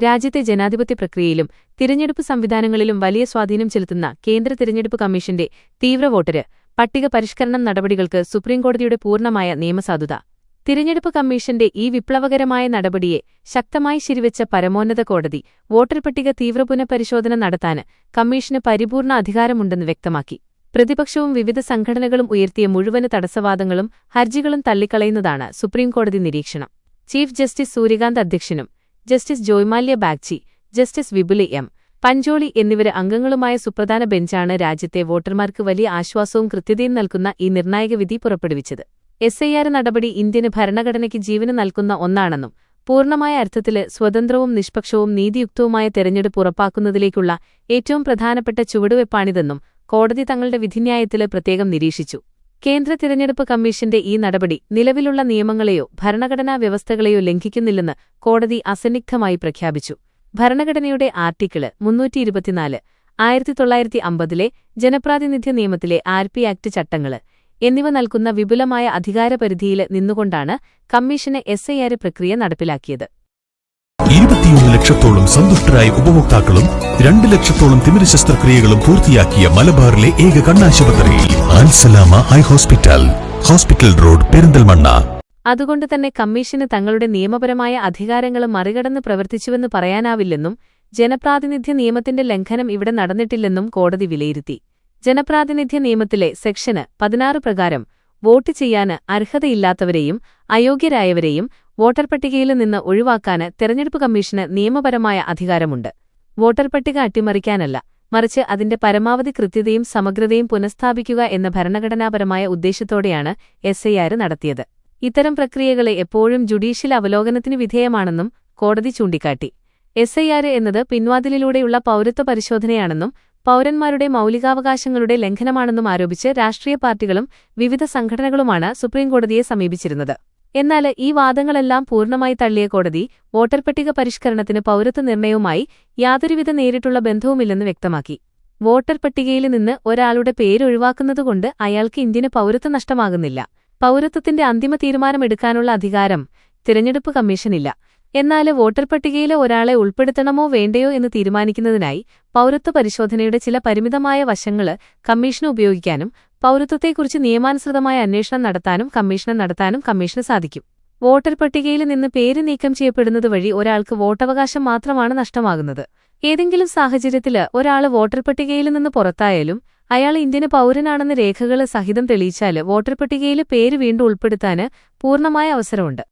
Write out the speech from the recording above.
രാജ്യത്തെ ജനാധിപത്യ പ്രക്രിയയിലും തിരഞ്ഞെടുപ്പ് സംവിധാനങ്ങളിലും വലിയ സ്വാധീനം ചെലുത്തുന്ന കേന്ദ്ര തിരഞ്ഞെടുപ്പ് കമ്മീഷന്റെ തീവ്രവോട്ടര് പട്ടിക പരിഷ്കരണം നടപടികൾക്ക് സുപ്രീംകോടതിയുടെ പൂർണ്ണമായ നിയമസാധുത. തിരഞ്ഞെടുപ്പ് കമ്മീഷന്റെ ഈ വിപ്ലവകരമായ നടപടിയെ ശക്തമായി ശരിവെച്ച പരമോന്നത കോടതി വോട്ടർ പട്ടിക തീവ്ര പുനഃപരിശോധന നടത്താന് കമ്മീഷന് പരിപൂർണ അധികാരമുണ്ടെന്ന് വ്യക്തമാക്കി. പ്രതിപക്ഷവും വിവിധ സംഘടനകളും ഉയർത്തിയ മുഴുവന് തടസ്സവാദങ്ങളും ഹർജികളും തള്ളിക്കളയുന്നതാണ് സുപ്രീംകോടതി നിരീക്ഷണം. ചീഫ് ജസ്റ്റിസ് സൂര്യകാന്ത് അധ്യക്ഷനും justice Joymalya Bagchi, justice Vipul M. Pancholi എന്നിവര് അംഗങ്ങളുമായ സുപ്രധാന ബെഞ്ചാണ് രാജ്യത്തെ വോട്ടർമാർക്ക് വലിയ ആശ്വാസവും കൃത്യതയും നൽകുന്ന ഈ നിർണായക വിധി പുറപ്പെടുവിച്ചത്. SIR നടപടി ഇന്ത്യന് ഭരണഘടനയ്ക്ക് ജീവന് നൽകുന്ന ഒന്നാണെന്നും പൂർണ്ണമായ അർത്ഥത്തില് സ്വതന്ത്രവും നിഷ്പക്ഷവും നീതിയുക്തവുമായ തെരഞ്ഞെടുപ്പ് ഉറപ്പാക്കുന്നതിലേക്കുള്ള ഏറ്റവും പ്രധാനപ്പെട്ട ചുവടുവെപ്പാണിതെന്നും കോടതി തങ്ങളുടെ വിധിന്യായത്തില് പ്രത്യേകം നിരീക്ഷിച്ചു. കേന്ദ്ര തിരഞ്ഞെടുപ്പ് കമ്മീഷന്റെ ഈ നടപടി നിലവിലുള്ള നിയമങ്ങളെയോ ഭരണഘടനാ വ്യവസ്ഥകളെയോ ലംഘിക്കുന്നില്ലെന്ന് കോടതി അസന്നിഗ്ധമായി പ്രഖ്യാപിച്ചു. ഭരണഘടനയുടെ ആർട്ടിക്കിള് 324, 1950 ജനപ്രാതിനിധ്യ നിയമത്തിലെ RP ആക്ട് ചട്ടങ്ങള് എന്നിവ നൽകുന്ന വിപുലമായ അധികാരപരിധിയില് നിന്നുകൊണ്ടാണ് കമ്മീഷന് SIR പ്രക്രിയ നടപ്പിലാക്കിയത്. 21 ലക്ഷത്തോളം സന്തുഷ്ടരായ ഉപഭോക്താക്കളും 2 ലക്ഷത്തോളം തിമിര ശസ്ത്രക്രിയകളും പൂർത്തിയാക്കിയ മലബാറിലെ ഏക കണ്ണാശുപത്രി Al Salama high hospital, hospital road, Perinthalmanna. അതുകൊണ്ട് തന്നെ കമ്മീഷന് തങ്ങളുടെ നിയമപരമായ അധികാരങ്ങളും മറികടന്ന് പ്രവർത്തിച്ചുവെന്ന് പറയാനാവില്ലെന്നും ജനപ്രാതിനിധ്യ നിയമത്തിന്റെ ലംഘനം ഇവിടെ നടന്നിട്ടില്ലെന്നും കോടതി വിലയിരുത്തി. ജനപ്രാതിനിധ്യ നിയമത്തിലെ സെക്ഷന് 16 പ്രകാരം വോട്ട് ചെയ്യാന് അർഹതയില്ലാത്തവരെയും അയോഗ്യരായവരെയും വോട്ടർ പട്ടികയിൽ നിന്ന് ഒഴിവാക്കാന് തെരഞ്ഞെടുപ്പ് കമ്മീഷന് നിയമപരമായ അധികാരമുണ്ട്. വോട്ടർ പട്ടിക അട്ടിമറിക്കാനല്ല, മറിച്ച് അതിന്റെ പരമാവധി കൃത്യതയും സമഗ്രതയും പുനഃസ്ഥാപിക്കുക എന്ന ഭരണഘടനാപരമായ ഉദ്ദേശ്യത്തോടെയാണ് SIR നടത്തിയത്. ഇത്തരം പ്രക്രിയകളെ എപ്പോഴും ജുഡീഷ്യൽ അവലോകനത്തിന് വിധേയമാണെന്നും കോടതി ചൂണ്ടിക്കാട്ടി. SIR എന്നത് പിൻവാതിലിലൂടെയുള്ള പൗരത്വ പരിശോധനയാണെന്നും പൗരന്മാരുടെ മൗലികാവകാശങ്ങളുടെ ലംഘനമാണെന്നും ആരോപിച്ച് രാഷ്ട്രീയ പാർട്ടികളും വിവിധ സംഘടനകളുമാണ് സുപ്രീംകോടതിയെ സമീപിച്ചിരുന്നത്. എന്നാൽ ഈ വാദങ്ങളെല്ലാം പൂർണ്ണമായി തള്ളിയ കോടതി വോട്ടർ പട്ടിക പരിഷ്കരണത്തിന് പൗരത്വ നിർണയവുമായി യാതൊരുവിധ നേരിട്ടുള്ള ബന്ധവുമില്ലെന്ന് വ്യക്തമാക്കി. വോട്ടർ പട്ടികയിൽ നിന്ന് ഒരാളുടെ പേരൊഴിവാക്കുന്നതുകൊണ്ട് അയാൾക്ക് ഇന്ത്യന് പൗരത്വം നഷ്ടമാകുന്നില്ല. പൗരത്വത്തിന്റെ അന്തിമ തീരുമാനമെടുക്കാനുള്ള അധികാരം തിരഞ്ഞെടുപ്പ് കമ്മീഷനില്ല. എന്നാൽ വോട്ടർ പട്ടികയിലെ ഒരാളെ ഉൾപ്പെടുത്തണമോ വേണ്ടയോ എന്ന് തീരുമാനിക്കുന്നതിനായി പൗരത്വ പരിശോധനയുടെ ചില പരിമിതമായ വശങ്ങള് കമ്മീഷന് ഉപയോഗിക്കാനും പൗരത്വത്തെക്കുറിച്ച് നിയമാനുസൃതമായ അന്വേഷണം നടത്താനും കമ്മീഷന് സാധിക്കും. വോട്ടർ പട്ടികയിൽ നിന്ന് പേര് നീക്കം ചെയ്യപ്പെടുന്നതുവഴി ഒരാൾക്ക് വോട്ടവകാശം മാത്രമാണ് നഷ്ടമാകുന്നത്. ഏതെങ്കിലും സാഹചര്യത്തില് ഒരാള് വോട്ടർ പട്ടികയിൽ നിന്ന് പുറത്തായാലും അയാൾ ഇന്ത്യന് പൗരനാണെന്ന് രേഖകള് സഹിതം തെളിയിച്ചാല് വോട്ടർ പട്ടികയില് പേര് വീണ്ടും ഉൾപ്പെടുത്താന് പൂർണ്ണമായ അവസരമുണ്ട്.